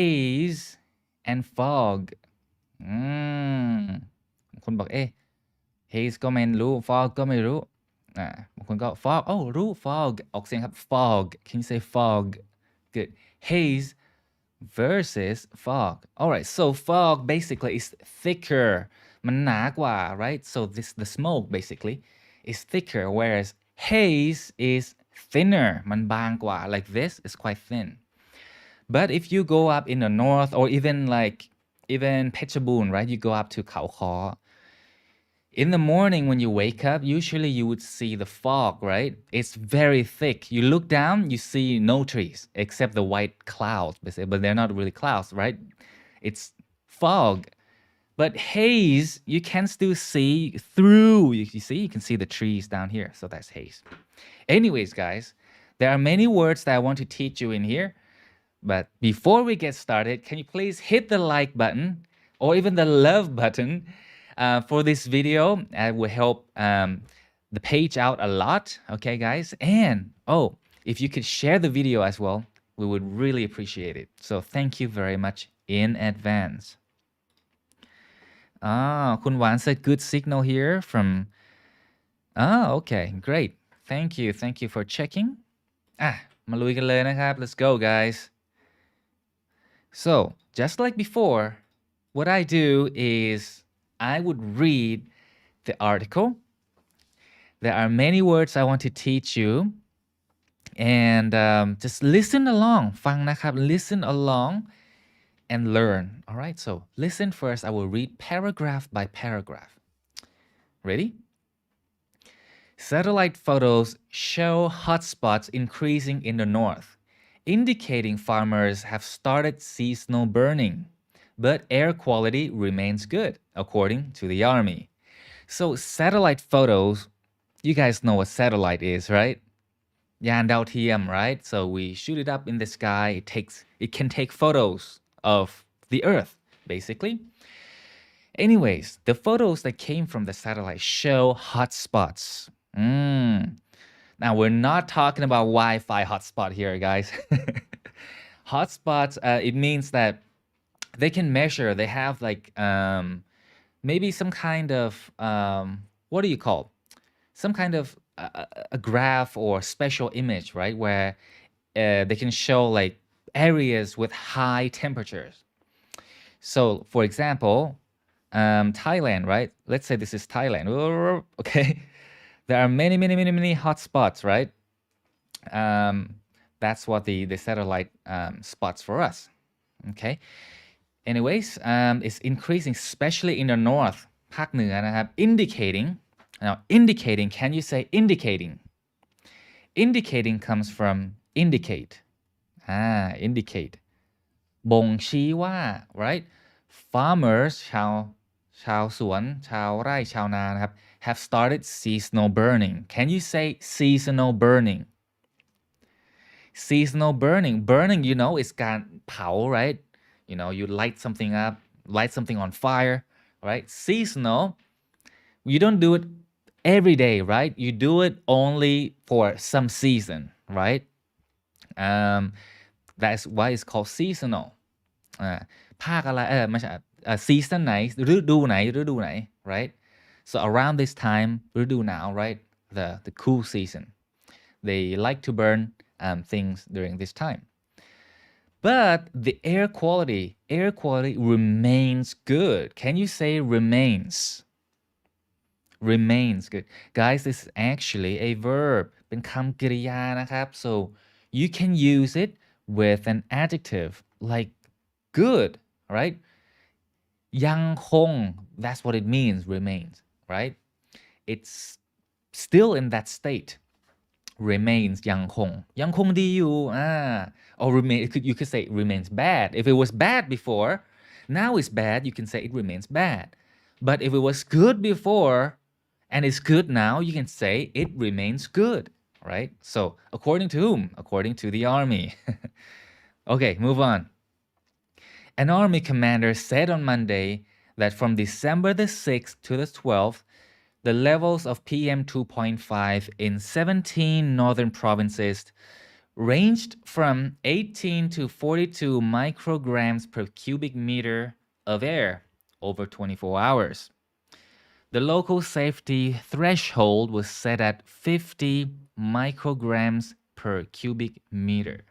haze and fog อืมบางคนบอกhaze ก็ไม่รู้ fog ก็ไม่รู้บางคนก็ fog รู้ fog ออกเสียงครับ fog can you say fog good haze versus fog alright so fog basically is thicker มันหนากว่า right so the smoke basically is thicker whereas haze is thinner มันบางกว่า like this is quite thin but if you go up in the north or even Phetchabun right you go up to Khao Kho in the morning when you wake up usually you would see the fog right it's very thick you look down you see no trees except the white clouds but they're not really clouds right it's fog but haze you can still see through you see you can see the trees down here so that's haze anyways guys there are many words that I want to teach you in here but before we get started can you please hit the like button or even the love button for this video. It will help the page out a lot. Okay, guys? And, if you could share the video as well, we would really appreciate it. So thank you very much in advance. Kun Wan said good signal here from... okay, great. Thank you for checking. มาลุยกันเลยนะครับ Let's go, guys. So, just like before, what I do is I would read the article. There are many words I want to teach you. And just listen along. ฟังนะครับ listen along and learn. All right, so listen first. I will read paragraph by paragraph. Ready? Satellite photos show hotspots increasing in the north, indicating farmers have started seasonal burning. But air quality remains good, according to the army. So satellite photos, you guys know what satellite is, right? ยานดาวเทียม right? So we shoot it up in the sky. It can take photos of the Earth, basically. Anyways, the photos that came from the satellite show hotspots. Now we're not talking about Wi-Fi hotspot here, guys. Hotspots, it means that they can measure, they have like maybe some kind of what do you call some kind of a graph or special image, right, where they can show like areas with high temperatures. So for example, Thailand, right, let's say this is Thailand. Okay, there are many hotspots, right? That's what the satellite spots for us. Okay. Anyways, it's increasing, especially in the north ภาคเหนือนะครับ indicating. Now, indicating, can you say indicating? Indicating comes from indicate. Indicate. บ่งชี้ว่า right? Farmers ชาวสวนชาวไร่ชาวนานะครับ have started seasonal burning. Can you say seasonal burning? Seasonal burning. Burning, you know, is การเผา right? You know, you light something up, light something on fire, right? Seasonal, you don't do it every day, right? You do it only for some season, right? That's why it's called seasonal. ภาคอะไรไม่ใช่season ไหนฤดูไหน right? So around this time, ฤดูหนาว right? The cool season. They like to burn things during this time. But the air quality remains good. Can you say remains? Remains good. Guys, this is actually a verb. เป็นคำกริยานะครับ so you can use it with an adjective like good, right? ยังคง that's what it means, remains, right? It's still in that state. Remains ยังคงดีอยู่or remain you could say it remains bad. If it was bad before, now it's bad, you can say it remains bad. But if it was good before and it's good now, you can say it remains good, right? So according to whom? According to the army. Okay, move on. An army commander said on Monday that from December the 6th to the 12th, the levels of PM 2.5 in 17 northern provinces ranged from 18 to 42 micrograms per cubic meter of air over 24 hours. The local safety threshold was set at 50 micrograms per cubic meter.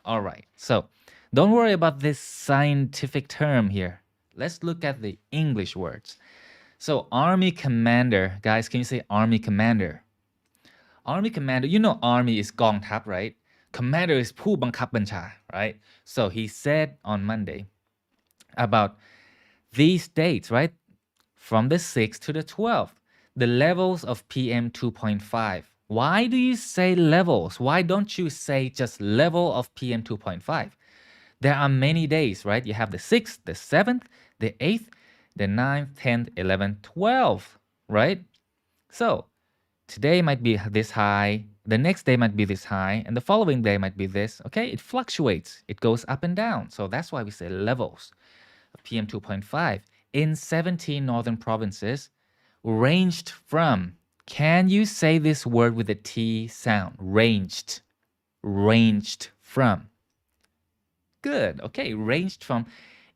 All right, so don't worry about this scientific term here. Let's look at the English words. So Army Commander, guys, can you say Army Commander? Army Commander, you know Army is กองทัพ right? Commander is ผู้บังคับบัญชา right? So he said on Monday about these dates, right? From the 6th to the 12th, the levels of PM 2.5. Why do you say levels? Why don't you say just level of PM 2.5? There are many days, right? You have the 6th, the 7th, the 8th, the 9th, 10th, 11th, 12th, right? So today might be this high, the next day might be this high, and the following day might be this, okay? It fluctuates, it goes up and down. So that's why we say levels of PM 2.5 in 17 northern provinces ranged from, can you say this word with a T sound? Ranged from. Good, okay, ranged from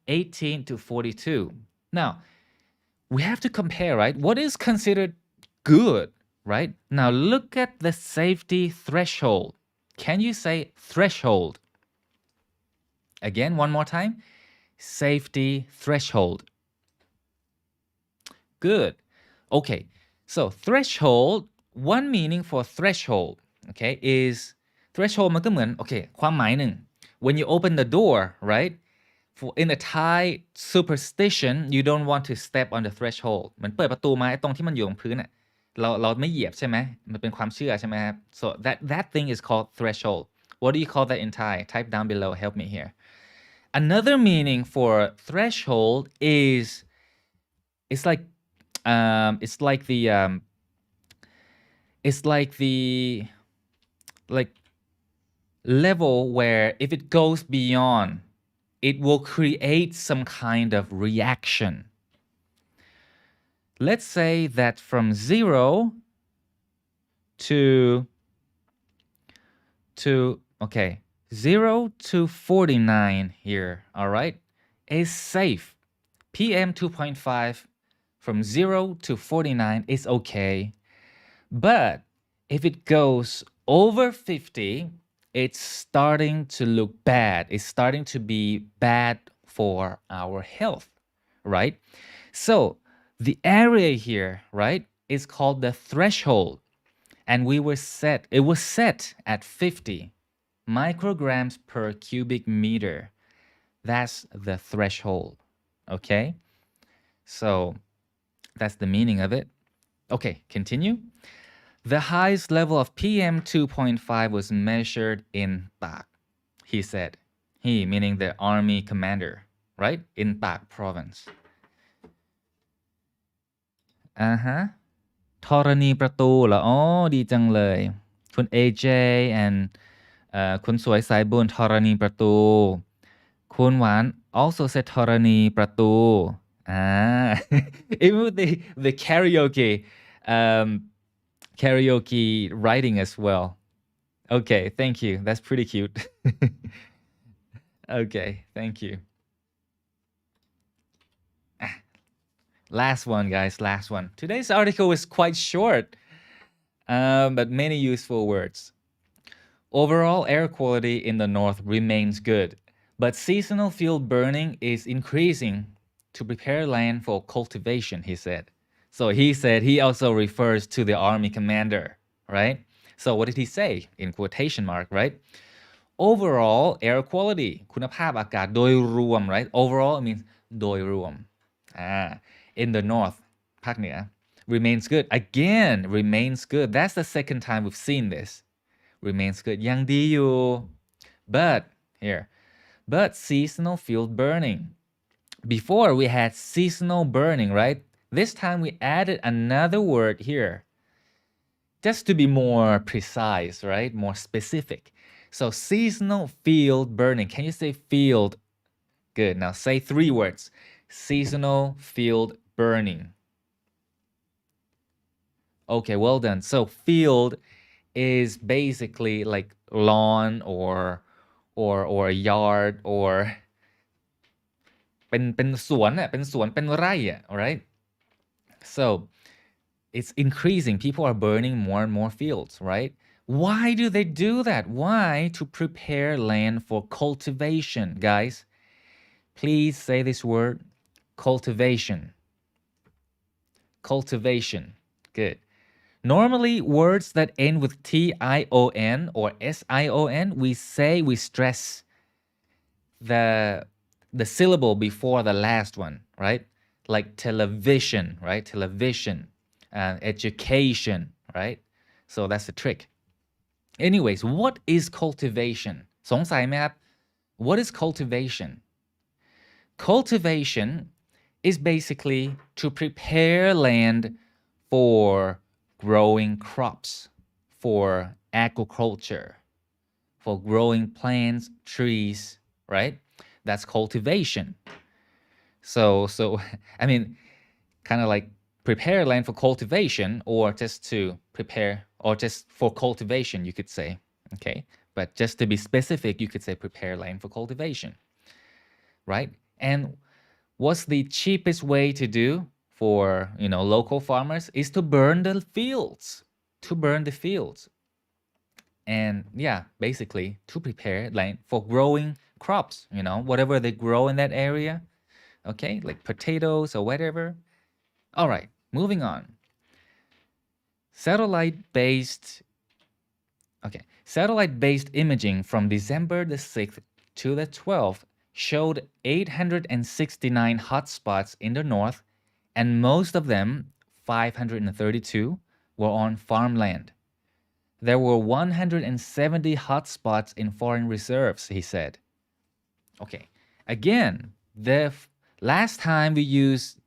18 to 42. Now, we have to compare, right? What is considered good, right? Now, look at the safety threshold. Can you say threshold? Again, one more time. Safety threshold. Good. Okay, so threshold, one meaning for threshold, okay, is threshold มันก็เหมือน okay ความหมายหนึ่ง when you open the door, right? For in a Thai superstition, you don't want to step on the threshold เหมือนเปิดประตูมาไอ้ตรงที่มันอยู่บนพื้นน่ะเราไม่เหยียบใช่ไหมมันเป็นความเชื่อใช่ไหมครับ so that thing is called threshold. What do you call that in Thai? Type down below, help me here. Another meaning for threshold is it's like level where if it goes beyond, it will create some kind of reaction. Let's say that from 0 to 0 to 49 here, all right, is safe. PM 2.5 from 0 to 49 is okay. But if it goes over 50, it's starting to look bad. It's starting to be bad for our health, right? So the area here, right, is called the threshold. And it was set at 50 micrograms per cubic meter. That's the threshold, okay? So that's the meaning of it. Okay, continue. The highest level of PM 2.5 was measured in Tak, he said. He, meaning the army commander, right? In Tak province. ธรณีประตูเหรออ๋อดีจังเลยคุณ AJ and คุณสวยสายบุญธรณีประตูคุณหวาน also said ธรณีประตู even with the karaoke writing as well. Okay, thank you. That's pretty cute. Okay, thank you. Last one, guys, last one. Today's article is quite short, but many useful words. Overall air quality in the north remains good, but seasonal field burning is increasing to prepare land for cultivation, he said. So he said he also refers to the army commander, right? So what did he say? In quotation mark, right? Overall air quality คุณภาพอากาศโดยรวม right? Overall means โดยรวม in the north ภาคเหนือ remains good. Again, remains good. That's the second time we've seen this. Remains good. ยังดีอยู่ but seasonal field burning. Before we had seasonal burning, right? This time we added another word here. Just to be more precise, right? More specific. So seasonal field burning. Can you say field? Good. Now say 3 words. Seasonal field burning. Okay, well done. So field is basically like lawn or a yard or เป็นสวนอ่ะเป็นสวนเป็นไร่อ่ะ alright so it's increasing people are burning more and more fields right why do they do that why to prepare land for cultivation guys please say this word cultivation cultivation good normally words that end with tion or sion we stress the syllable before the last one, right? Like television, right? Television, education, right? So that's the trick. Anyways, what is cultivation? สงสัยไหมครับ What is cultivation? Cultivation is basically to prepare land for growing crops, for agriculture, for growing plants, trees, right? That's cultivation. So I mean, kind of like prepare land for cultivation or just to prepare or just for cultivation, you could say. Okay. But just to be specific, you could say prepare land for cultivation. Right? And what's the cheapest way to do for, local farmers is to burn the fields. To burn the fields. And yeah, basically to prepare land for growing crops, whatever they grow in that area. Okay, like potatoes or whatever. All right, moving on. Satellite-based imaging from December the 6th to the 12th showed 869 hotspots in the north, and most of them, 532, were on farmland. There were 170 hotspots in foreign reserves, he said. Okay, again, the last time we used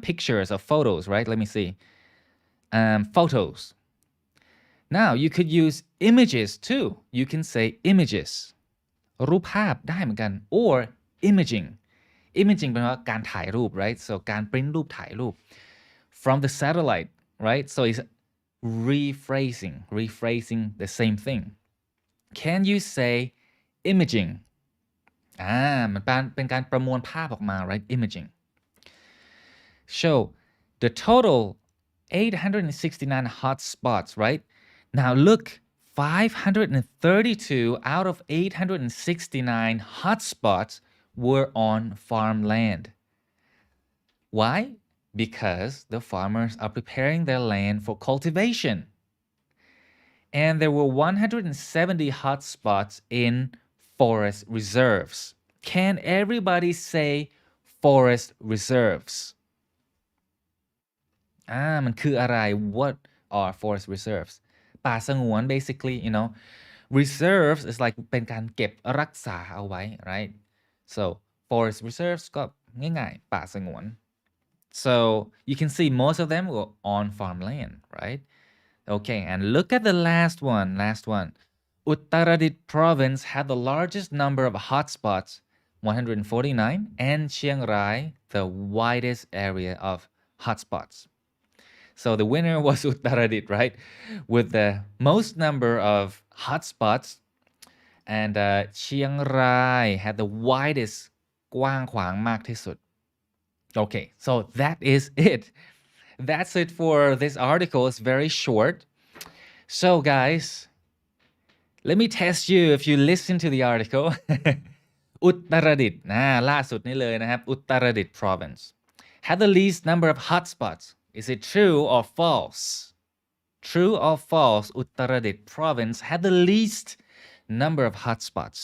pictures or photos, right? Let me see. Photos. Now, you could use images too. You can say images. รูปภาพได้เหมือนกัน or imaging. Imaging เป็นว่าการถ่ายรูป right? So การ print รูปถ่ายรูป from the satellite, right? So it's rephrasing the same thing. Can you say imaging? มันเป็นการประมวลภาพออกมา right? Imaging. Show the total 869 hotspots, right? Now look, 532 out of 869 hotspots were on farmland. Why? Because the farmers are preparing their land for cultivation. And there were 170 hotspots in forest reserves. Can everybody say forest reserves? มันคืออะไร What are forest reserves ป่าสงวน basically reserves is like เป็นการเก็บรักษาเอาไว้ right so forest reserves ก็ง่ายๆป่าสงวน so you can see most of them were on farmland right okay and look at the last one Uttaradit province had the largest number of hotspots 149 and Chiang Rai the widest area of hotspots. So the winner was Uttaradit, right? With the most number of hotspots. And Chiang Rai had the widest กว้างขวางมากที่สุด Okay, so that is it. That's it for this article. It's very short. So guys, let me test you if you listen to the article. Uttaradit ล่าสุดนี้เลยนะครับ Uttaradit province had the least number of hotspots. Is it true or false? True or false? Uttaradit province had the least number of hotspots.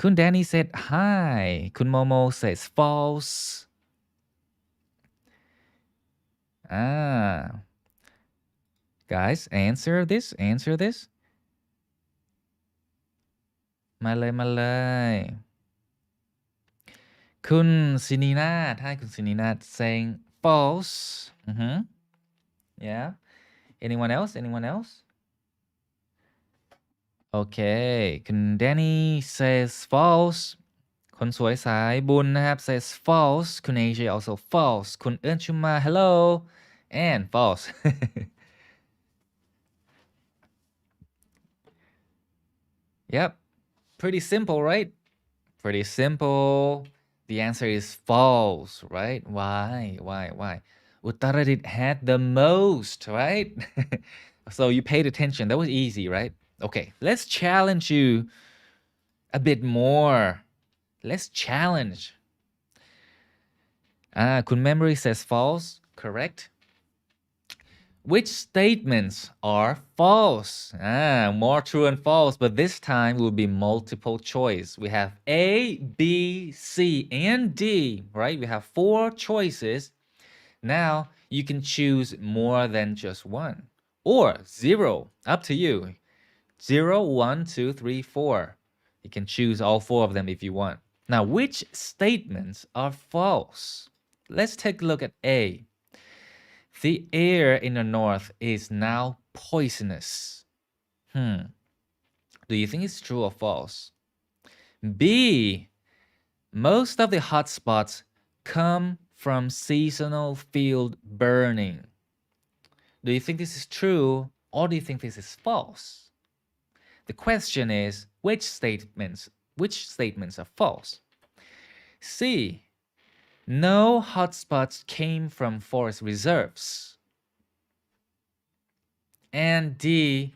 Kun Danny said hi. Kun Momo says false. Guys, answer this. มาเลยคุณสินีนาถ Hi คุณสินีนาถ saying false. Yeah. Anyone else? Okay. คุณ Danny says false. คนสวยสายบุญนะครับ says false. คุณ AJ also false. คุณเอิญชุมา hello and false. Yep. Pretty simple, right? Pretty simple. The answer is false, right? Why? Uttaradit had the most, right? So you paid attention. That was easy, right? Okay, let's challenge you a bit more. Let's challenge. Kun memory says false, correct? Which statements are false? More true and false, but this time will be multiple choice. We have A, B, C, and D, right? We have 4 choices. Now you can choose more than just one or 0, up to you. 0, 1, 2, 3, 4. You can choose all 4 of them if you want. Now, which statements are false? Let's take a look at A. The air in the north is now poisonous. Do you think it's true or false? B. Most of the hotspots come from seasonal field burning. Do you think this is true or do you think this is false? The question is, which statements are false? C. No hotspots came from forest reserves. And D.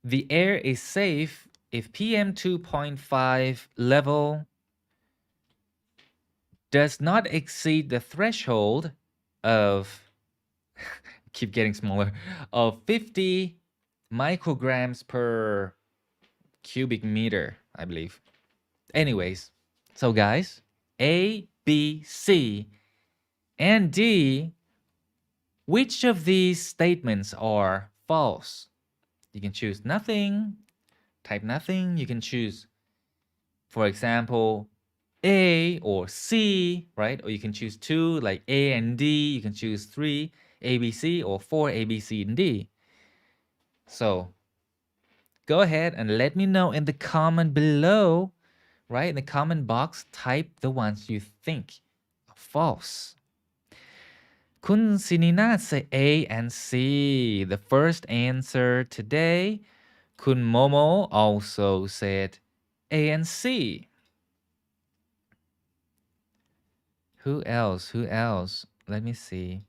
The air is safe if PM 2.5 level does not exceed the threshold of keep getting smaller of 50 micrograms per cubic meter, I believe. Anyways, so guys, A, B, C, and D, which of these statements are false? You can choose nothing, type nothing. You can choose, for example, A or C, right? Or you can choose 2, like A and D. You can choose 3, A, B, C, or 4, A, B, C, and D. So go ahead and let me know in the comment below, right? In the comment box, type the ones you think are false. Kun Sinina say A and C. The first answer today. Kun Momo also said A and C. Who else? Let me see.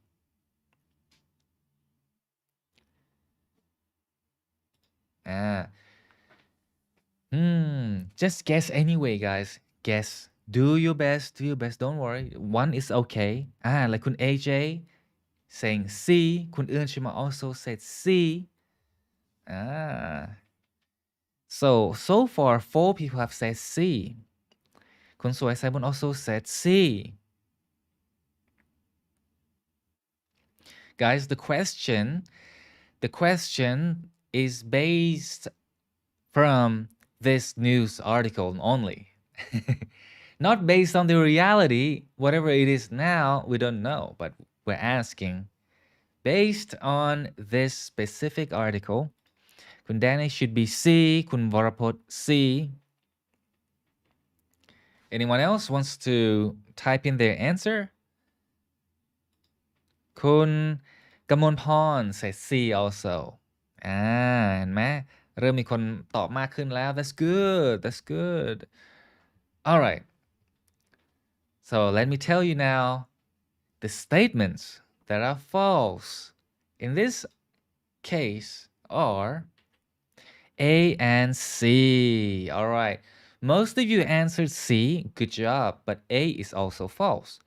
Just guess anyway, guys. Guess. Do your best. Don't worry. One is okay. Like Kun AJ saying C. Kun Eunshima also said C. So far, 4 people have said C. Kun Soy Saibun also said C. Guys, the question is based from this news article only. Not based on the reality. Whatever it is now, we don't know, but we're asking based on this specific article. Kun Danny should be C. Kun Varapot C. Anyone else wants to type in their answer? Kun Gamonpon says C also. เห็นไหมเริ่มมีคนตอบมากขึ้นแล้ว That's good. All right. So let me tell you now the statements that are false in this case are A and C. All right. Most of you answered C. Good job. But A is also false.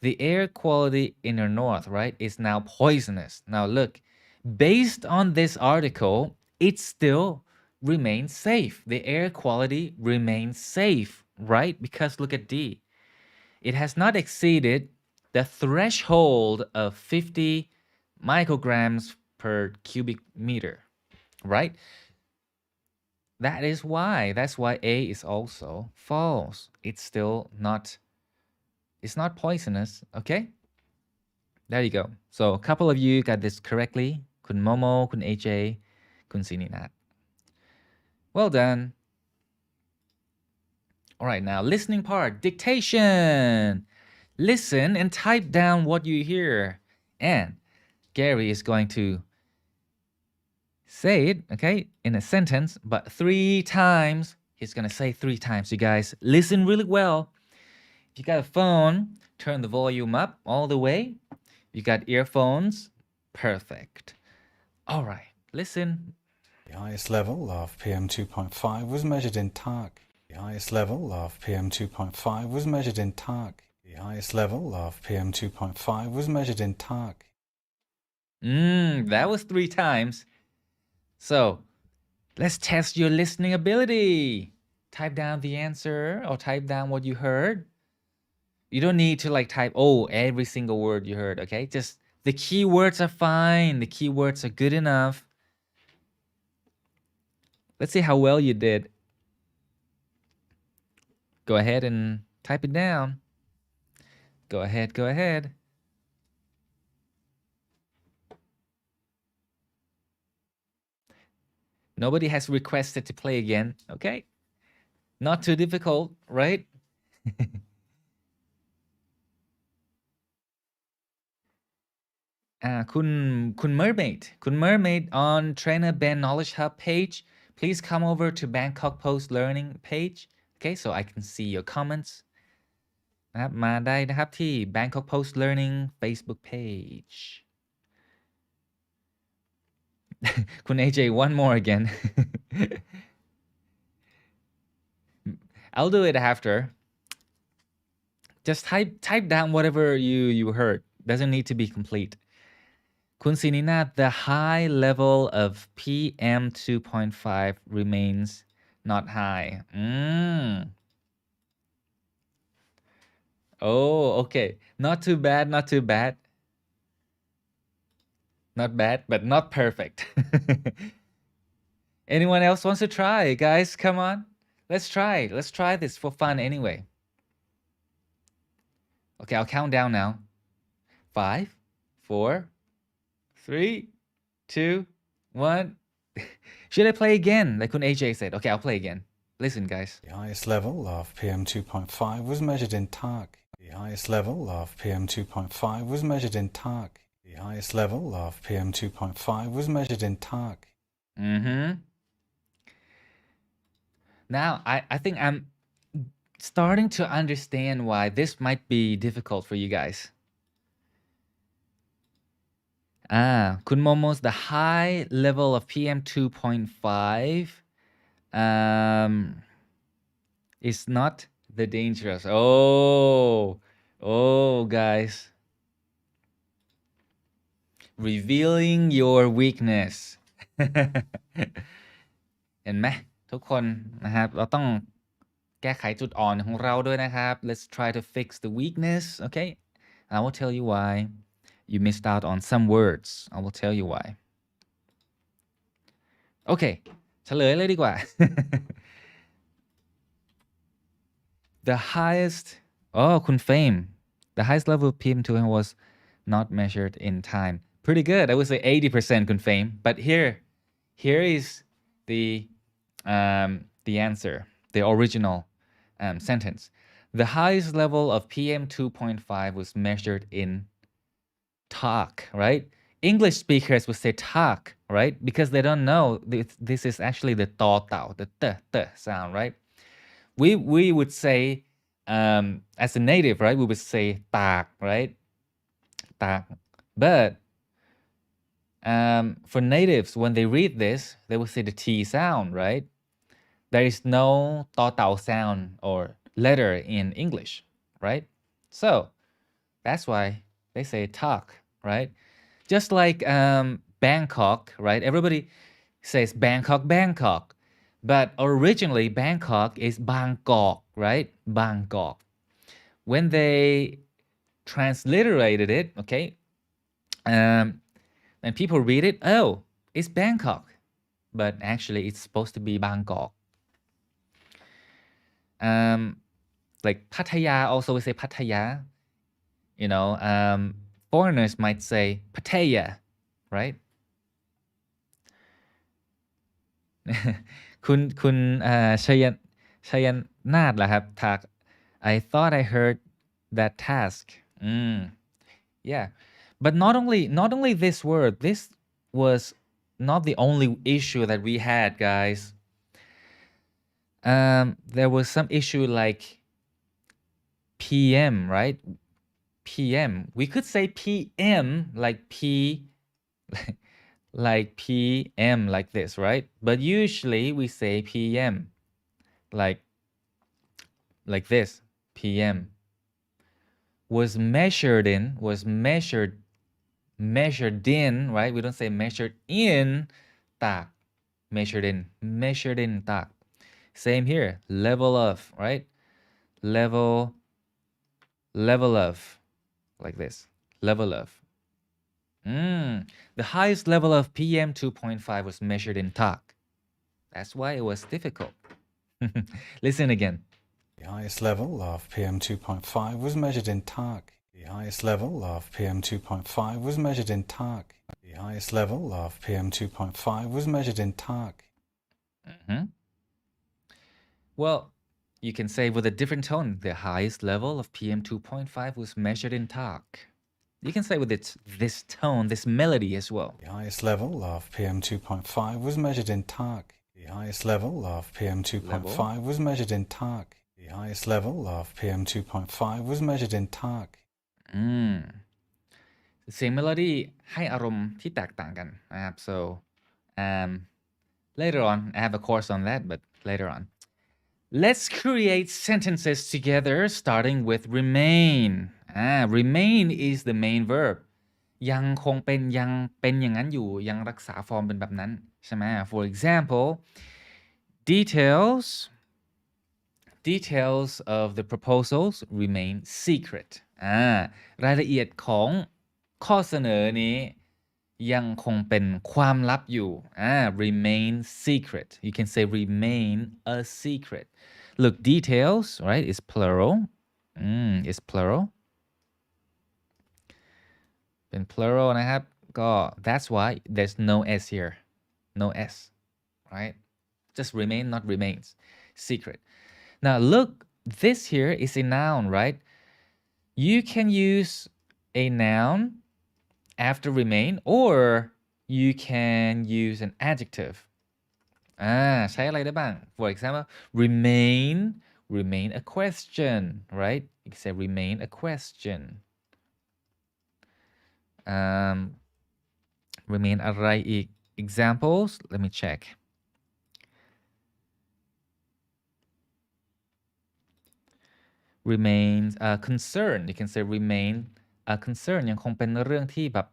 The air quality in the north, right, is now poisonous. Now look, based on this article, it still remains safe. The air quality remains safe, right? Because look at D. It has not exceeded the threshold of 50 micrograms per cubic meter, right? That's why A is also false. It's still not, it's not poisonous, okay? There you go. So a couple of you got this correctly. Kun Momo, Kun AJ, Kun Sininat. Well done. All right, now listening part, dictation. Listen and type down what you hear. And Gary is going to say it, okay, in a sentence, but 3 times. He's gonna say 3 times. You guys listen really well. If you got a phone, turn the volume up all the way. You got earphones, perfect. All right, listen. The highest level of PM 2.5 was measured in Tak. The highest level of PM 2.5 was measured in Tak. The highest level of PM 2.5 was measured in Tak. That was 3 times. So let's test your listening ability. Type down the answer or type down what you heard. You don't need to like type, every single word you heard, okay? Just the keywords are fine. The keywords are good enough. Let's see how well you did. Go ahead and type it down. Go ahead. Nobody has requested to play again, okay? Not too difficult, right? คุณ Mermaid on Trainer Ben Knowledge Hub page. Please come over to Bangkok Post Learning page. Okay, so I can see your comments. นะครับมาได้นะครับที่ Bangkok Post Learning Facebook page. คุณ AJ one more again. I'll do it after. Just type down whatever you heard. Doesn't need to be complete. คุณศินินาถ the high level of PM 2.5 remains not high. Oh, okay. Not too bad. Not bad, but not perfect. Anyone else wants to try? Guys, come on. Let's try this for fun anyway. Okay, I'll count down now. 5, 4, 3, 2, 1. Should I play again? Like when AJ said. Okay, I'll play again. Listen, guys. The highest level of PM 2.5 was measured in Tak. The highest level of PM 2.5 was measured in Tak. The highest level of PM 2.5 was measured in Tak. Now, I think I'm starting to understand why this might be difficult for you guys. คุณ Momos, the high level of PM 2.5 is not the dangerous. Guys. Revealing your weakness. เห็นไหมทุกคนนะครับเราต้องแก้ไขจุดอ่อนของเราด้วยนะครับ Let's try to fix the weakness, okay? I will tell you why you missed out on some words. I will tell you why. Okay, เฉลยเลยดีกว่า The highest,คุณ Fame, the highest level of PM2 was not measured in time. Pretty good. I would say 80%, kun Fame. But here is the answer, the original sentence. The highest level of PM 2.5 was measured in Tak, right? English speakers would say Tak, right? Because they don't know this is actually the to tao, the t sound, right? We would say as a native, right? We would say tak, right? Tak. But for natives, when they read this, they will say the T sound, right? There is no to tao sound or letter in English, right? So that's why they say talk, right? Just like Bangkok, right? Everybody says Bangkok. But originally Bangkok is Bangkok, right? Bangkok. When they transliterated it, okay, and people read it, it's Bangkok. But actually it's supposed to be Bangkok. Like Pattaya, also we say Pattaya. You know, foreigners might say Pattaya, right? คุณชัยนาถล่ะครับ I thought I heard that task. Yeah, but not only this word. This was not the only issue that we had, guys. There was some issue like PM, right? PM. We could say PM like P, like PM like this, right? But usually we say PM like this. PM was measured in, measured in, right? We don't say measured in tak. Measured in tak. Same here. Level of, right? Level of, like this. Level of. The highest level of PM 2.5 was measured in tak. That's why it was difficult. Listen again. The highest level of PM 2.5 was measured in tak. The highest level of PM 2.5 was measured in tak. The highest level of PM 2.5 was measured in tak. Well, you can say with a different tone, the highest level of PM 2.5 was measured in tak. You can say with this tone, this melody as well. The highest level of PM 2.5 was measured in tak. The highest level of PM 2.5 was measured in tak. The highest level of PM 2.5 was measured in tak. เสียงเมโลดี้ให้อารมณ์ที่แตกต่างกันนะครับ so later on I have a course on that but later on let's create sentences together starting with remain remain is the main verb ยังคงเป็นอย่างนั้นอยู่ยังรักษาฟอร์มเป็นแบบนั้นใช่ไหม for example details of the proposals remain secret รายละเอียดของข้อเสนอนี้ยังคงเป็นความลับอยู่remain secret you can say remain a secret look details right is plural is plural เป็น plural นะครับก็ that's why there's no s here no s right just remain not remains secret now look this here is a noun right you can use a noun after remain or you can use an adjective ใช้อะไรได้บ้าง for example remain a question right you can say remain a question remain อะไรอีก examples let me check remains a concern you can say remain a concern ยังคงเป็นเรื่องที่แบบ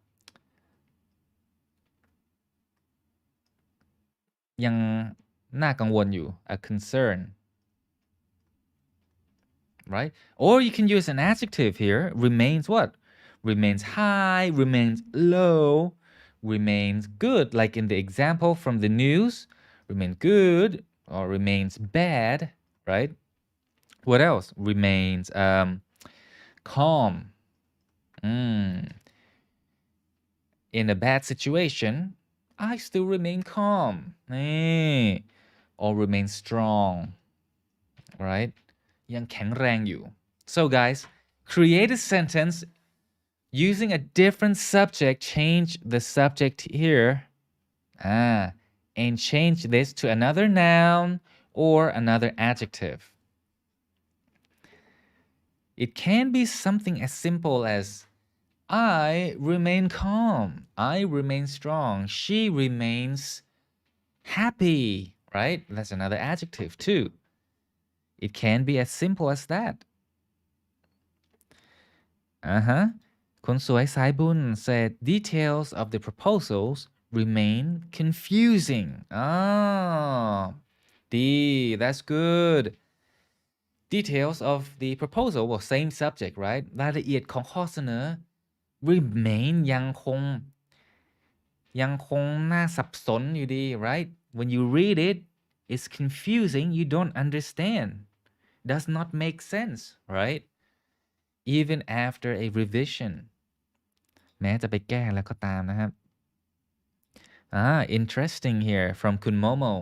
ยังน่ากังวลอยู่ a concern right or you can use an adjective here remains what remains high remains low remains good like in the example from the news remain good or remains bad right what else remains calm in a bad situation I still remain calm or remain strong right ยังแข็งแรงอยู่ so guys create a sentence using a different subject change the subject here and change this to another noun or another adjective it can be something as simple as I remain calm I remain strong she remains happy right that's another adjective too it can be as simple as that คนสวยสายบุญ said details of the proposals remain confusing that's good details of the proposal well same subject right รายละเอียดของข้อเสนอ remain ยังคงน่าสับสนอยู่ดี right when you read it it's confusing you don't understand does not make sense right even after a revision แม้จะไปแก้แล้วก็ตามนะครับinteresting here from Kun Momo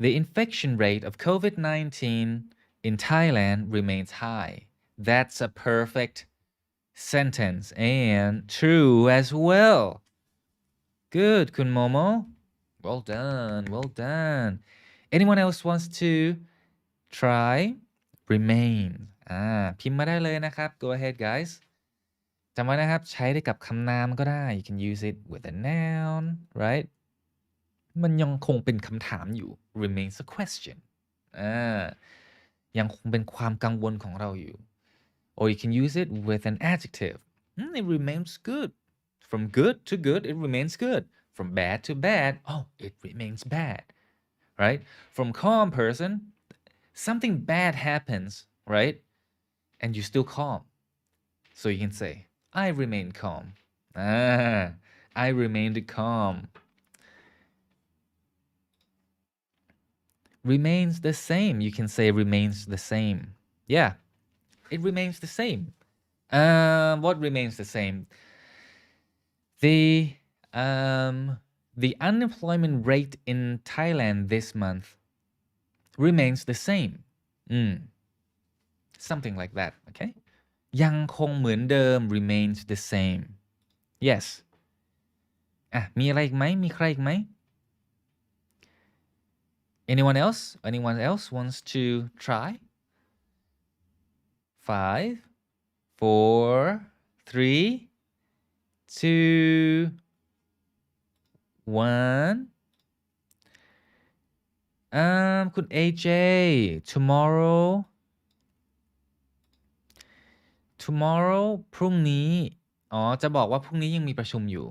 the infection rate of COVID-19 in Thailand remains high that's a perfect sentence and true as well good คุณโมโม well done anyone else wants to try remain พิมพ์มาได้เลยนะครับ go ahead guys จำไว้นะครับใช้ได้กับคำนามก็ได้ you can use it with a noun right มันยังคงเป็นคำถามอยู่ remains a question ยังคงเป็นความกังวลของเราอยู่ or you can use it with an adjective it remains good from good to good it remains good from bad to bad it remains bad right from calm person something bad happens right and you still calm so you can say I remain calm I remained calm remains the same you can say remains the same yeah it remains the same what remains the same the unemployment rate in Thailand this month remains the same something like that okay ยังคงเหมือนเดิม remains the same yes มีอะไรอีกไหมมีใครอีกไหม anyone else wants to try 5 4 3 2 1 คุณ AJ tomorrow พรุ่งนี้จะบอกว่าพรุ่งนี้ยังมีประชุมอยู่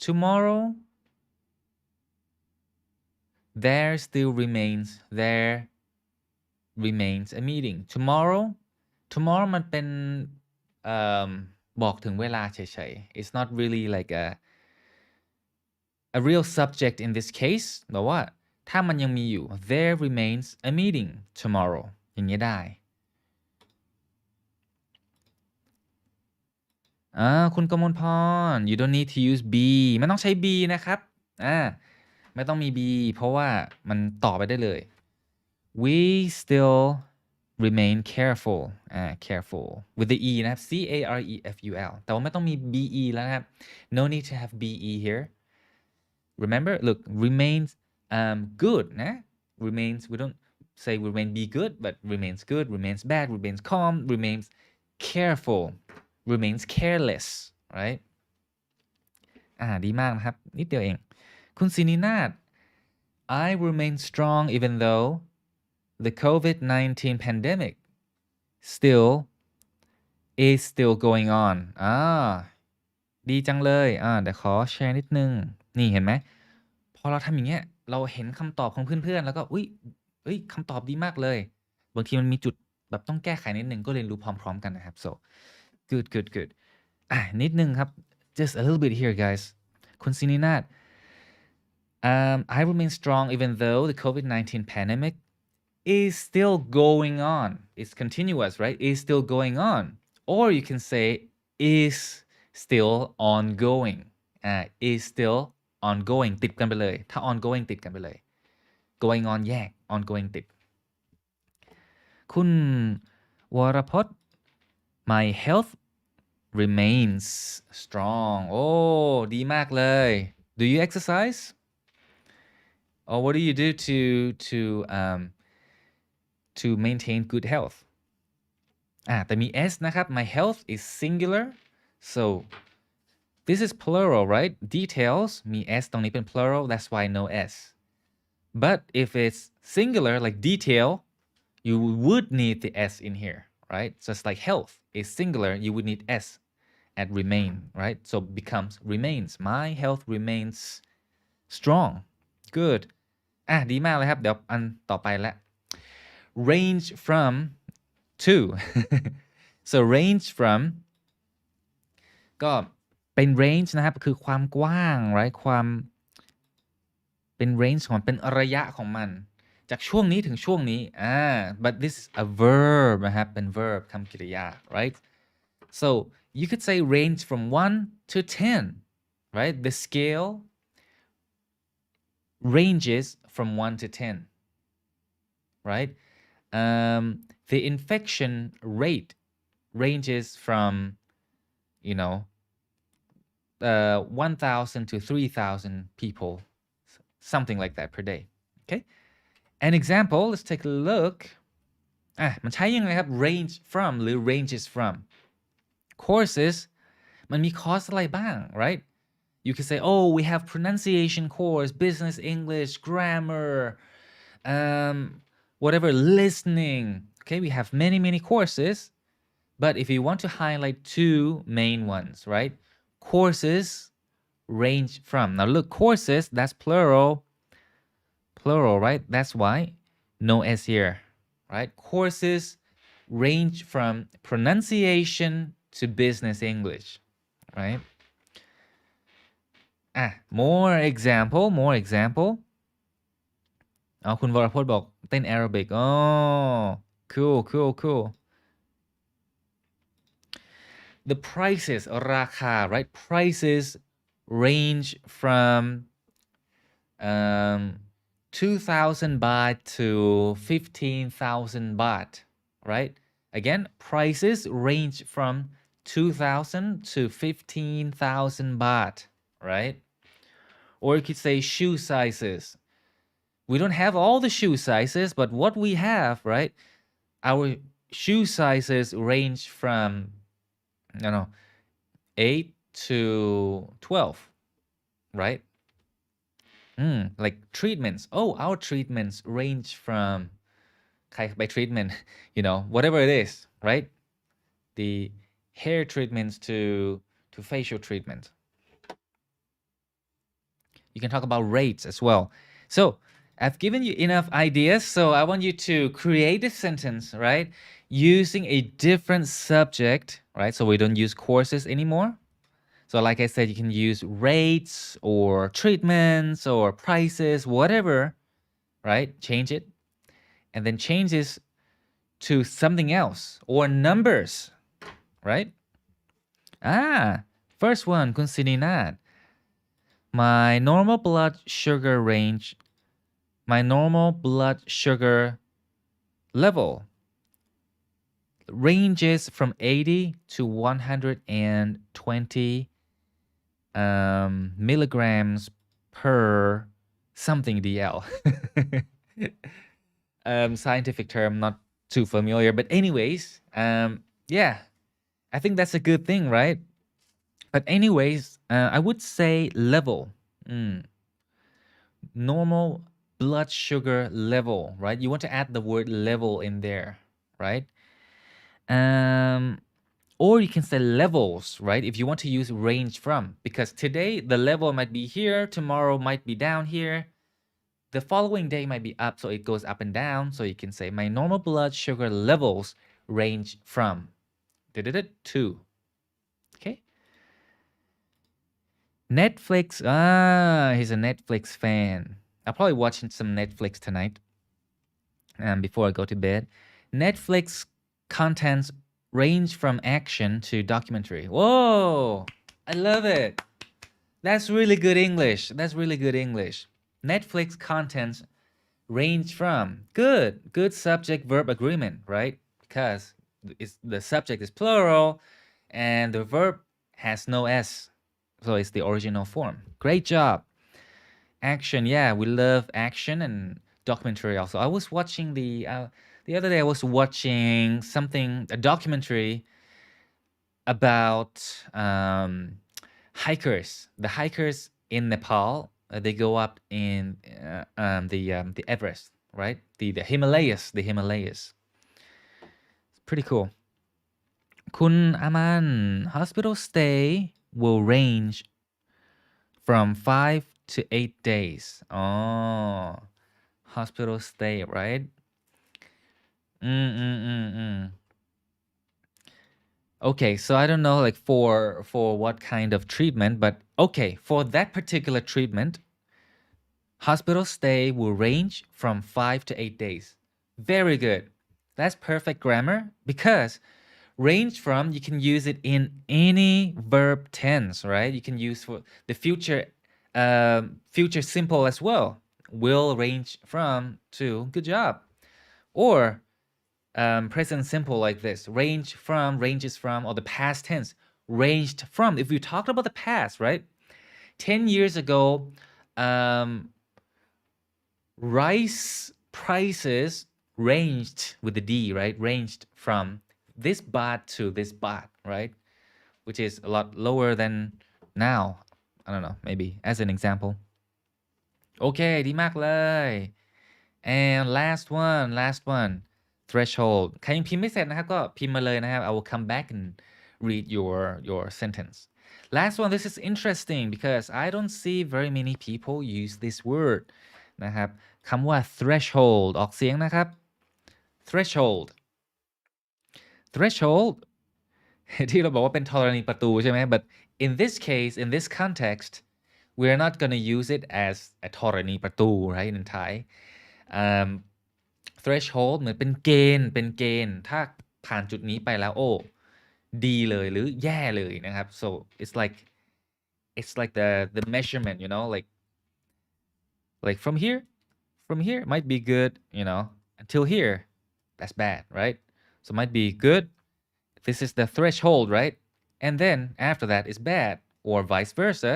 tomorrow there remains a meeting tomorrow มันเป็นบอกถึงเวลาเฉยๆ it's not really like a real subject in this case แต่ว่าถ้ามันยังมีอยู่ there remains a meeting tomorrow อย่างนี้ได้คุณกมลพร you don't need to use be ไม่ต้องใช้ be นะครับไม่ต้องมี be เพราะว่ามันต่อไปได้เลย we still remain careful careful with the e นะครับ careful แต่ว่าไม่ต้องมี be แล้วนะครับ no need to have be here remember look remains good นะ remains we don't say remain be good but remains good remains bad remains calm remains careful remains careless right ดีมากนะครับนิดเดียวเองคุณศินินาถ I remain strong even though the COVID-19 pandemic is still going on ดีจังเลยเดี๋ยวขอแชร์นิดนึงนี่เห็นไหมพอเราทำอย่างเงี้ยเราเห็นคำตอบของเพื่อนๆแล้วก็คำตอบดีมากเลยบางทีมันมีจุดแบบต้องแก้ไขนิดนึงก็เรียนรู้พร้อมๆกันนะครับ so good นิดนึงครับ just a little bit here guys คุณศินินาถI remain strong even though the COVID-19 pandemic is still going on it's continuous right is still going on or you can say is still ongoing is still ongoing ติดกันไปเลยถ้า ongoing ติดกันไปเลย going on แยก ongoing ติดคุณวรพจน์ my health remains strong ดีมากเลย do you exercise or what do you do to maintain good health แต่มี s นะครับ my health is singular so this is plural right details มี s ตรงนี้เป็น plural that's why no s but if it's singular like detail you would need the s in here right so it's like health is singular you would need s at remain right so becomes remains my health remains strong good ดีมากเลยครับเดี๋ยวอันต่อไปละ range from to so range from ก็เป็น range นะครับคือความกว้าง right ความเป็น range ของเป็นระยะของมันจากช่วงนี้ถึงช่วงนี้but this is a verb นะครับเป็น verb คำกริยา right so you could say range from 1 to 10 right the scale ranges from 1 to 10 right the infection rate ranges from 1,000 to 3,000 people, something like that per day. Okay, an example, let's take a look มันใช้ยังไงครับ range from หรือ ranges from courses มันมีคอร์สอะไรบ้าง right? You can say, oh, we have pronunciation course, business English, grammar, whatever, listening. Okay, we have many courses. But if you want to highlight two main ones, right? Courses range from. Now look, courses, that's plural, right? That's why no S here, right? Courses range from pronunciation to business English, right? More example คุณวรพจน์บอกเต้นแอโรบิกcool the prices ราคา right? Prices range from 2,000 baht to 15,000 baht, right? Again, prices range from 2,000 to 15,000 baht, right? Or you could say shoe sizes. We don't have all the shoe sizes, but what we have, right? Our shoe sizes range from 8 to 12, right? Like treatments. Oh, our treatments range from by treatment, whatever it is, right? The hair treatments to facial treatment. You can talk about rates as well. So I've given you enough ideas, so I want you to create a sentence, right? Using a different subject, right? So we don't use courses anymore. So like I said, you can use rates or treatments or prices, whatever, right? Change it. And then change this to something else or numbers, right? First one, Kun Sininat. My normal blood sugar level ranges from 80 to 120 milligrams per something DL. Scientific term, not too familiar, but anyways, yeah, I think that's a good thing, right? But anyways, I would say level. Normal blood sugar level, right? You want to add the word level in there, right? Or you can say levels, right? If you want to use range from, because today the level might be here, tomorrow might be down here, the following day might be up, so it goes up and down. So you can say my normal blood sugar levels range from 2. Okay. Netflix. He's a Netflix fan. I'll probably watch some Netflix tonight before I go to bed. Netflix contents range from action to documentary. Whoa, I love it. That's really good English. Netflix contents range from good subject verb agreement, right? Because the subject is plural and the verb has no S, so it's the original form. Great job. Action, yeah, we love action and documentary also. I was watching the other day I was watching a documentary about hikers. The hikers in Nepal, they go up in the Everest, right? The Himalayas. It's pretty cool. Kun Aman, hospital stay will range from 5 to 8 days. Hospital stay, right? Okay, so I don't know like for what kind of treatment, but okay, for that particular treatment, hospital stay will range from 5 to 8 days. Very good. That's perfect grammar because range from, you can use it in any verb tense, right? You can use for the future simple as well. Will range from to. Good job. Or present simple like this, ranges from, or the past tense, ranged from. If we talked about the past, right? 10 years ago, rice prices ranged with the D, right? Ranged from this baht to this baht, right? Which is a lot lower than now. I don't know, maybe as an example. โอเคดีมากเลย and last one threshold ใครยังพิมพ์ไม่เสร็จนะครับก็พิมพ์มาเลยนะครับ I will come back and read your sentence. Last one, this is interesting because I don't see very many people use this word นะครับคำว่า threshold ออกเสียงนะครับ threshold ที่เราบอกว่าเป็นธรณีประตูใช่ไหม but in this case in this context we're not going to use it as a ธรณีประตู right in Thai threshold เหมือนเป็นเกณฑ์ถ้าผ่านจุดนี้ไปแล้วโอ้ดีเลยหรือแย่เลยนะครับ so it's like the measurement, you know, like from here might be good, you know, until here that's bad, right? So might be good, this is the threshold, right? And then after that is bad, or vice versa.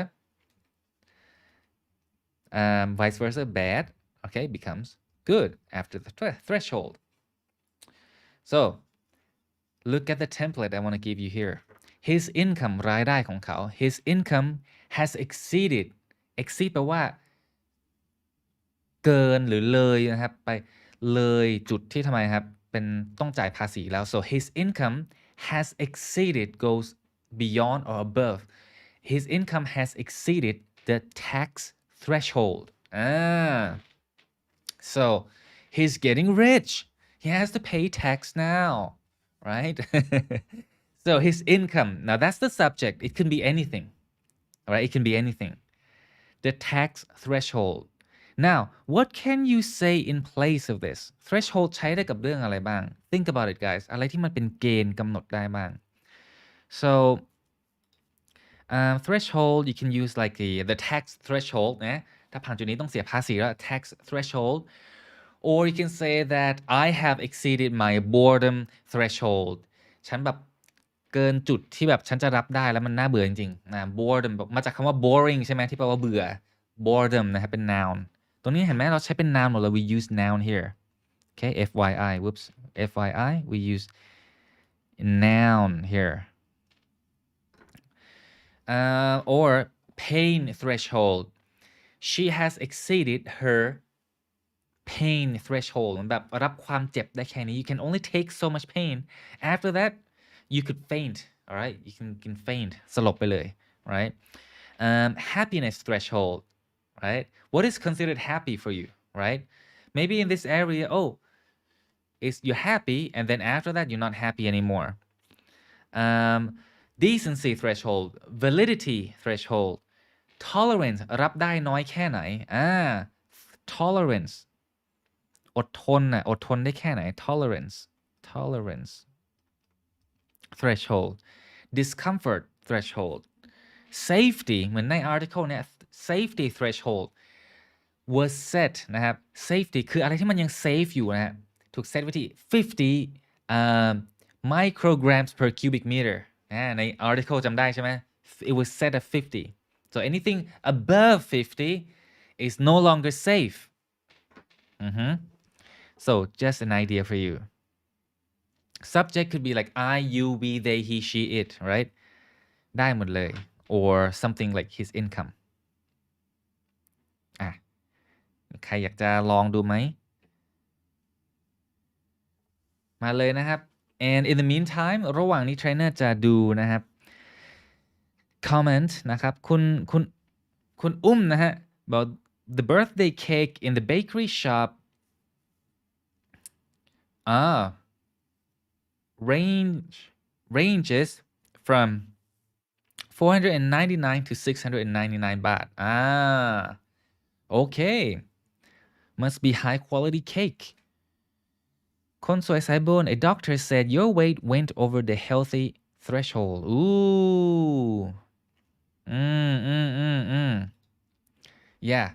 Bad, okay, becomes good after the threshold. So look at the template I want to give you here. His income รายได้ของเขา his income has exceed แปลว่าเกินหรือเลยนะครับไปเลยจุดที่ทำไมครับเป็นต้องจ่ายภาษีแล้ว so his income has exceeded goes beyond or above. His income has exceeded the tax threshold. So he's getting rich. He has to pay tax now, right? So his income, now that's the subject. It can be anything, all right? It can be anything. The tax threshold. Now, what can you say in place of this? Threshold ใช้ได้กับเรื่องอะไรบ้าง Think about it, guys. อะไรที่มันเป็นเกณฑ์กำหนดได้บ้าง So threshold you can use like the tax threshold นะถ้าผ่านจุดนี้ต้องเสียภาษีแล้ว tax threshold, or you can say that I have exceeded my boredom threshold ฉันแบบเกินจุดที่แบบฉันจะรับได้แล้วมันน่าเบื่อจริงๆนะ boredom มาจากคำว่า boring ใช่ไหมที่แปลว่าเบื่อ boredom นะครับเป็น noun ตรงนี้เห็นไหมเราใช้เป็น noun หมดเลย we use noun here, okay, FYI whoops FYI we use noun here. Or pain threshold. She has exceeded her pain threshold แบบรับความเจ็บได้แค่นี้ You can only take so much pain. After that, you could faint. All right, you can faint สลบไปเลย right? Happiness threshold, right? What is considered happy for you, right? Maybe in this area, is you're happy, and then after that, you're not happy anymore. Decency threshold, validity threshold, tolerance รับได้น้อยแค่ไหนtolerance อดทนได้แค่ไหน tolerance threshold, discomfort threshold, safety เหมือนใน article เนี่ย safety threshold was set นะครับ safety คืออะไรที่มันยัง safe อยู่นะฮะถูก set ไว้ที่50 micrograms per cubic meterใน article จำได้ใช่ไหม it was set at 50, so anything above 50 is no longer safe. So just an idea for you. Subject could be like I, you, we, they, he, she, it, right? ได้หมดเลย or something like his income. ใครอยากจะลองดูไหมมาเลยนะครับ and in the meantime ระหว่างนี้เทรนเนอร์จะดูนะครับ comment นะครับคุณนะฮะ about the birthday cake in the bakery shop ranges from 499 to 699 baht. Okay, must be high quality cake. คนสวยสายบุญ A doctor said your weight went over the healthy threshold. Ooh. Yeah.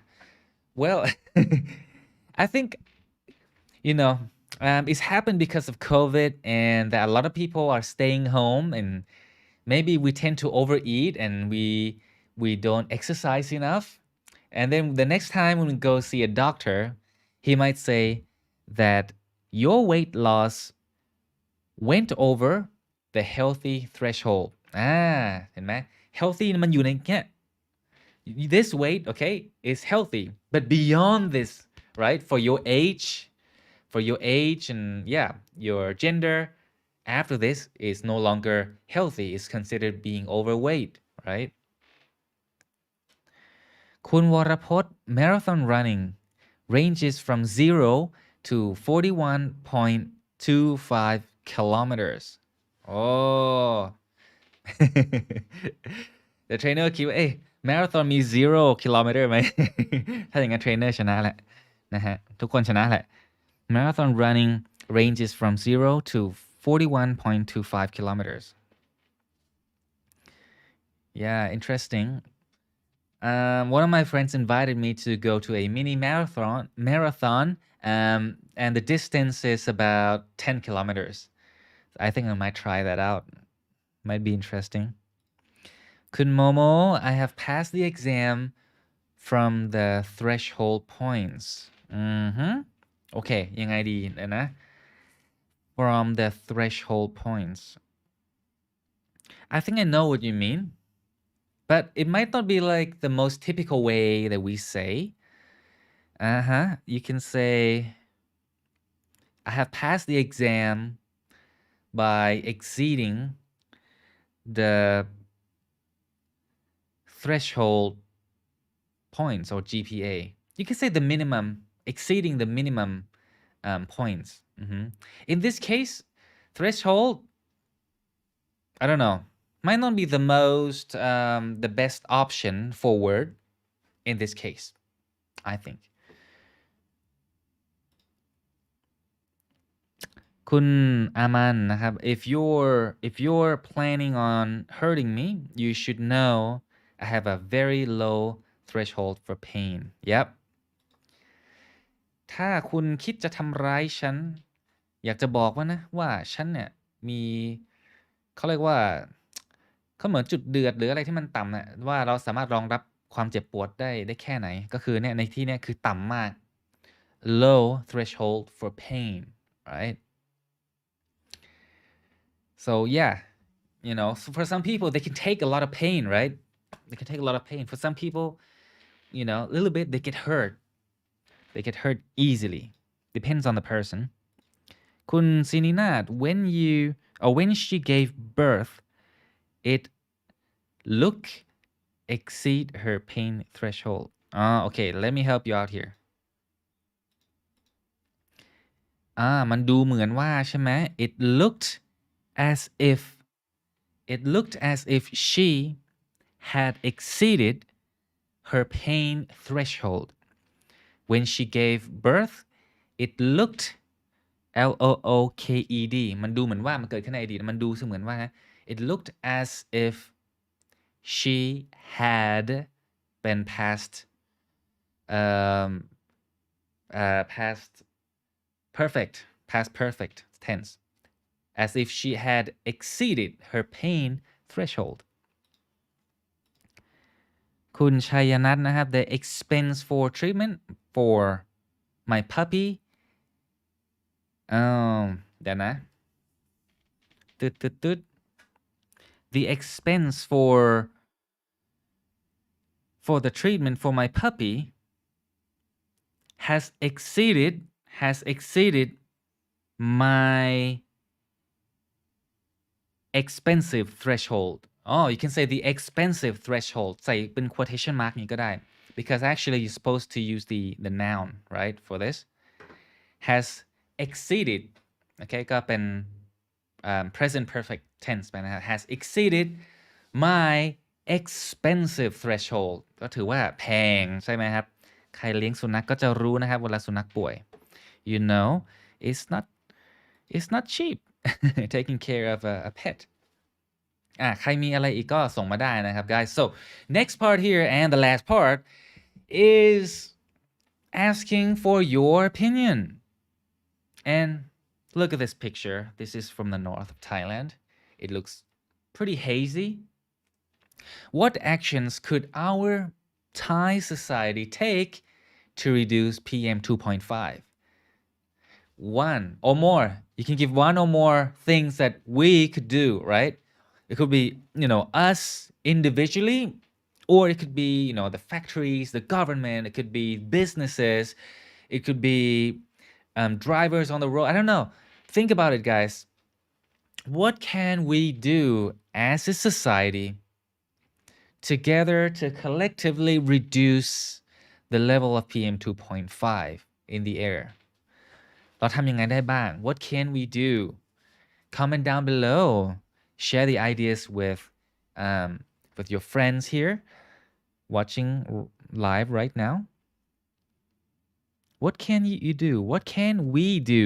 Well, I think, it's happened because of COVID and that a lot of people are staying home and maybe we tend to overeat and we don't exercise enough. And then the next time when we go see a doctor, he might say that your weight loss went over the healthy threshold เห็นไหม healthy มันอยู่ในแค่ this weight, okay, is healthy, but beyond this, right, for your age and yeah, your gender, after this is no longer healthy, is considered being overweight, right? คุณวรพจน์ marathon running ranges from 0 to 41.25 kilometers. Oh. The trainer คิดว่าmarathon มี 0 kilometer ไหม ถ้าอย่างนั้น trainer ชนะแหละนะฮะทุกคนชนะแหละ marathon running ranges from 0 to 41.25 kilometers. Yeah, interesting. One of my friends invited me to go to a mini marathon, and the distance is about 10 kilometers. I think I might try that out. Might be interesting. Kun Momo, I have passed the exam from the threshold points. Okay, ยังไงดีนะ From the threshold points. I think I know what you mean, but it might not be like the most typical way that we say. You can say, I have passed the exam by exceeding the threshold points or GPA. You can say the minimum, exceeding the minimum points. In this case, threshold, I don't know, might not be the most, the best option for word in this case, I think. คุณอามันนะครับ if you're planning on hurting me, you should know I have a very low threshold for pain. Yep. ถ้าคุณคิดจะทำร้ายฉันอยากจะบอกว่าฉันเนี่ยมีเขาเรียกว่าเขาเหมือนจุดเดือดหรืออะไรที่มันต่ำนะว่าเราสามารถรองรับความเจ็บปวดได้แค่ไหนก็คือเนี่ยในที่เนี่ยคือต่ำมาก low threshold for pain, right? So yeah, so for some people they can take a lot of pain, right? They can take a lot of pain. For some people, a little bit, they get hurt. They get hurt easily. Depends on the person. Kun Sininat, when she gave birth, it looked exceed her pain threshold. Okay, let me help you out here. มันดูเหมือนว่าใช่ไหม It looked as if she had exceeded her pain threshold. When she gave birth, it looked looked มันดูเหมือนว่ามันเกิดขึ้นในอดีตมันดูเสมือนว่า it looked as if she had been past perfect tense, as if she had exceeded her pain threshold. คุณชัยนัทนะครับ the expense for treatment for my puppy เดี๋ยวนะ the expense for the treatment for my puppy has exceeded my expensive threshold. You can say the expensive threshold ใส่เป็น quotation mark นี้ก็ได้ because actually you're supposed to use the noun, right, for this. Has exceeded, okay ก็เป็นpresent perfect tense ไปนะครับ has exceeded my expensive threshold ก็ถือว่าแพงใช่ไหมครับใครเลี้ยงสุนัขก็จะรู้นะครับเวลาสุนัขป่วย it's not cheap taking care of a pet. ใครมีอะไรอีกก็ส่งมาได้นะครับ guys. So next part here and the last part is asking for your opinion. And look at this picture. This is from the north of Thailand. It looks pretty hazy. What actions could our Thai society take to reduce PM 2.5? One or more. You can give one or more things that we could do, right? It could be, us individually, or it could be, the factories, the government, it could be businesses, it could be drivers on the road. I don't know. Think about it, guys. What can we do as a society together to collectively reduce the level of PM 2.5 in the air? เราทำยังไงได้บ้าง What can we do? Comment down below. Share the ideas with your friends here watching live right now. What can you do? What can we do?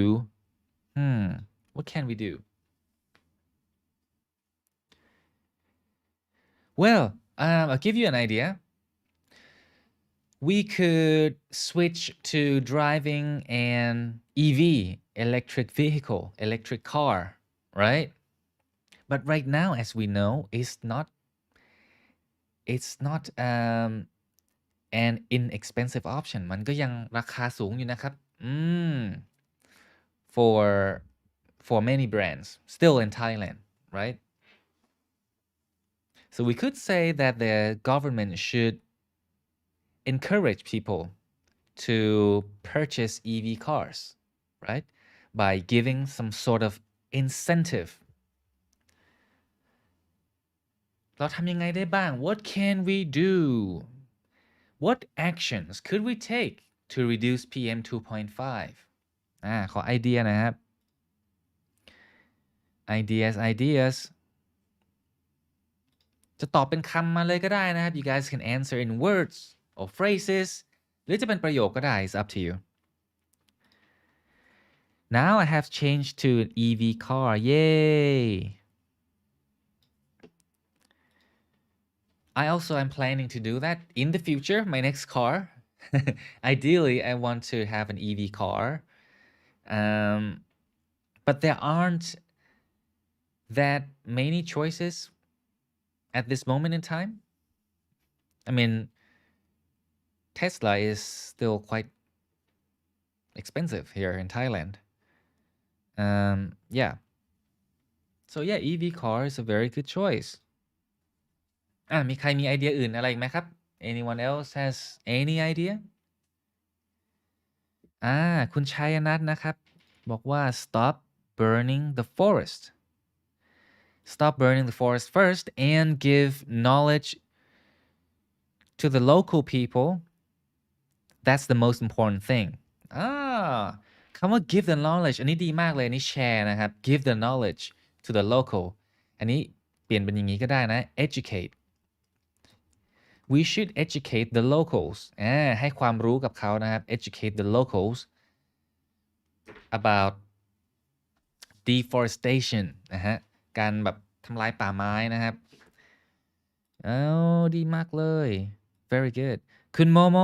What can we do? Well, I'll give you an idea. We could switch to driving an EV, electric vehicle, electric car, right? But right now, as we know, it's not an inexpensive option. มันก็ยังราคาสูงอยู่นะครับ for many brands still in Thailand, right? So we could say that the government should encourage people to purchase EV cars, right? By giving some sort of incentive. เราทำยังไงได้บ้าง What can we do? What actions could we take to reduce PM 2.5? ขอไอเดียนะครับ ideas จะตอบเป็นคำมาเลยก็ได้นะครับ You guys can answer in words or phrases หรือจะเป็นประโยคก็ได้ It's up to you. Now I have changed to an EV car. Yay! I also am planning to do that in the future, my next car. Ideally, I want to have an EV car. But there aren't that many choices at this moment in time. I mean, Tesla is still quite expensive here in Thailand. Yeah. So yeah, EV car is a very good choice. มีใครมีไอเดียอื่นอะไรไหมครับ Anyone else has any idea? คุณชัยนัทนะครับบอกว่า stop burning the forest. Stop burning the forest first and give knowledge to the local people. That's the most important thing. คำว่า give the knowledge อันนี้ดีมากเลยอันนี้แชร์นะครับ give the knowledge to the local อันนี้เปลี่ยนเป็นอย่างนี้ก็ได้นะ educate. We should educate the locals. ให้ความรู้กับเขานะครับ educate the locals about deforestation นะฮะการแบบทำลายป่าไม้นะครับดีมากเลย very good คุณโมโม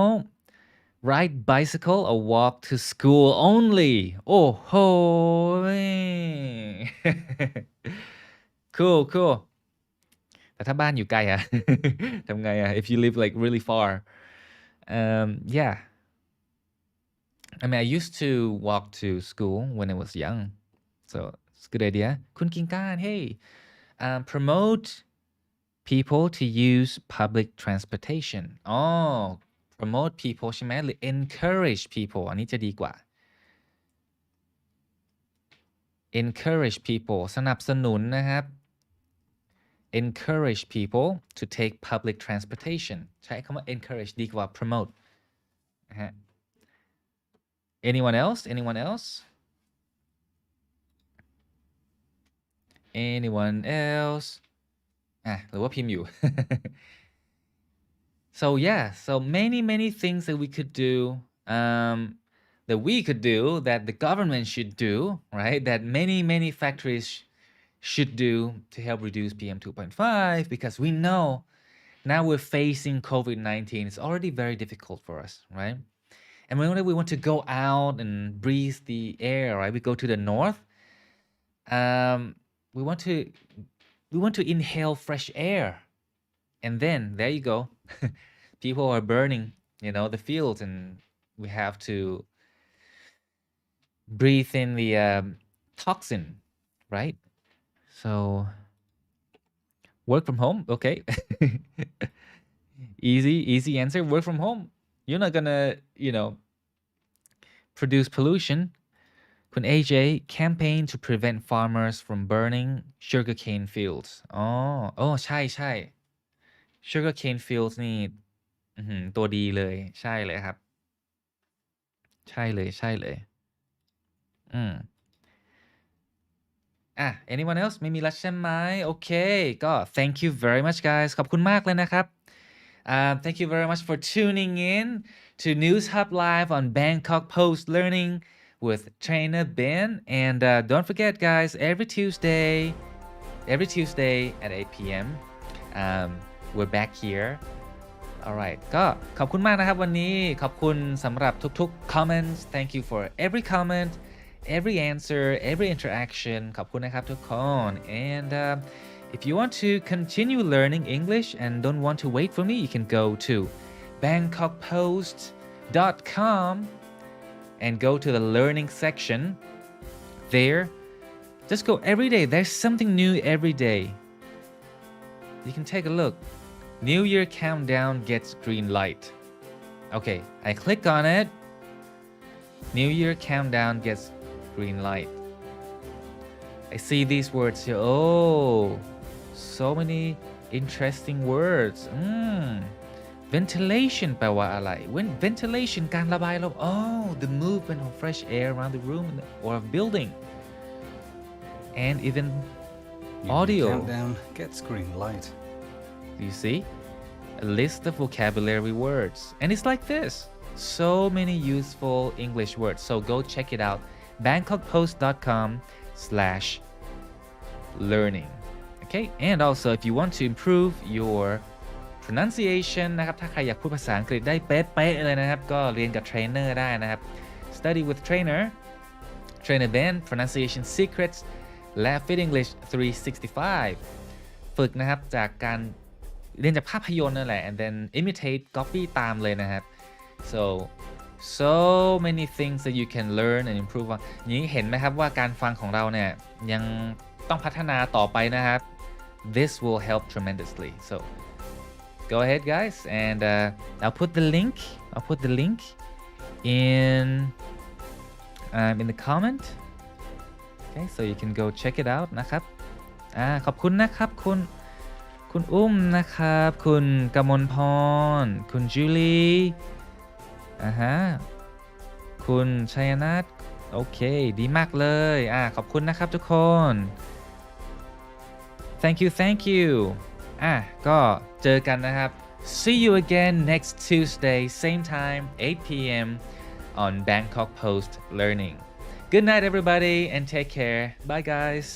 ride bicycle or walk to school only โอ้โห cool แต่ถ้าบ้านอยู่ไกลอะ ทำไงอะ if you live like really far yeah I mean I used to walk to school when I was young so it's a good idea คุณกิงก้าน hey promote people to use public transportation promote people ใช่ไหมหรือ encourage people อันนี้จะดีกว่า encourage people สนับสนุนนะครับ encourage people to take public transportation ใช้คำว่า encourage ดีกว่า promote นะฮะ anyone elseหรือว่าพิมพ์อยู่ so yeah so many things that we could do that the government should do right that many factories should do to help reduce PM 2.5 because we know now we're facing COVID-19 it's already very difficult for us right and whenever we want to go out and breathe the air right we go to the north we want to we want to inhale fresh air, and then there you go. People are burning, the fields, and we have to breathe in the toxin, right? So work from home, okay. easy answer. Work from home. You're not gonna produce pollution. คุณ AJ campaign to prevent farmers from burning sugarcane fields ใช่ sugarcane fields นี่ตัวดีเลยใช่เลยครับใช่เลยanyone else ไม่มีแล้วใช่ไหมโอเคก็ thank you very much guys ขอบคุณมากเลยนะครับthank you very much for tuning in to NewsHub Live on Bangkok Post Learning with trainer Ben, and don't forget guys, every Tuesday at 8 p.m. We're back here. Alright ก็ขอบคุณมากนะครับวันนี้ขอบคุณสำหรับทุกๆ comments. Thank you for every comment, every answer, every interaction. ขอบคุณนะครับทุกคน and if you want to continue learning English and don't want to wait for me, you can go to bangkokpost.com and go to the learning section. There, just go every day. There's something new every day. You can take a look. New Year countdown gets green light. Okay, I click on it. New Year countdown gets green light. I see these words here. Oh, so many interesting words. Ventilation แปลว่าอะไร When ventilation การระบายลม the movement of fresh air around the room or a building, and even audio. Countdown gets green light. You see a list of vocabulary words, and it's like this, so many useful English words. So go check it out, bangkokpost.com/learning. Okay, and also if you want to improve your pronunciation นะครับถ้าใครอยากพูดภาษาอังกฤษได้เป๊ะๆเลยนะครับก็เรียนกับเทรนเนอร์ได้นะครับ Study with trainer Ben pronunciation secrets และ Fit English 365 ฝึกนะครับจากการเรียนจากภาพยนตร์นั่นแหละ and then imitate copy ตามเลยนะครับ so many things that you can learn and improve on นี้เห็นไหมครับว่าการฟังของเราเนี่ยยังต้องพัฒนาต่อไปนะครับ this will help tremendously. So go ahead guys, and I'll put the link in the comment. Okay, so you can go check it out นะครับขอบคุณนะครับคุณอุ้มนะครับคุณกมลพรคุณจูลี่คุณชัยนัทโอเคดีมากเลยขอบคุณนะครับทุกคน thank you ก็เจอกันนะครับ see you again next Tuesday same time 8 p.m. on Bangkok Post Learning. Good night everybody and take care. Bye guys.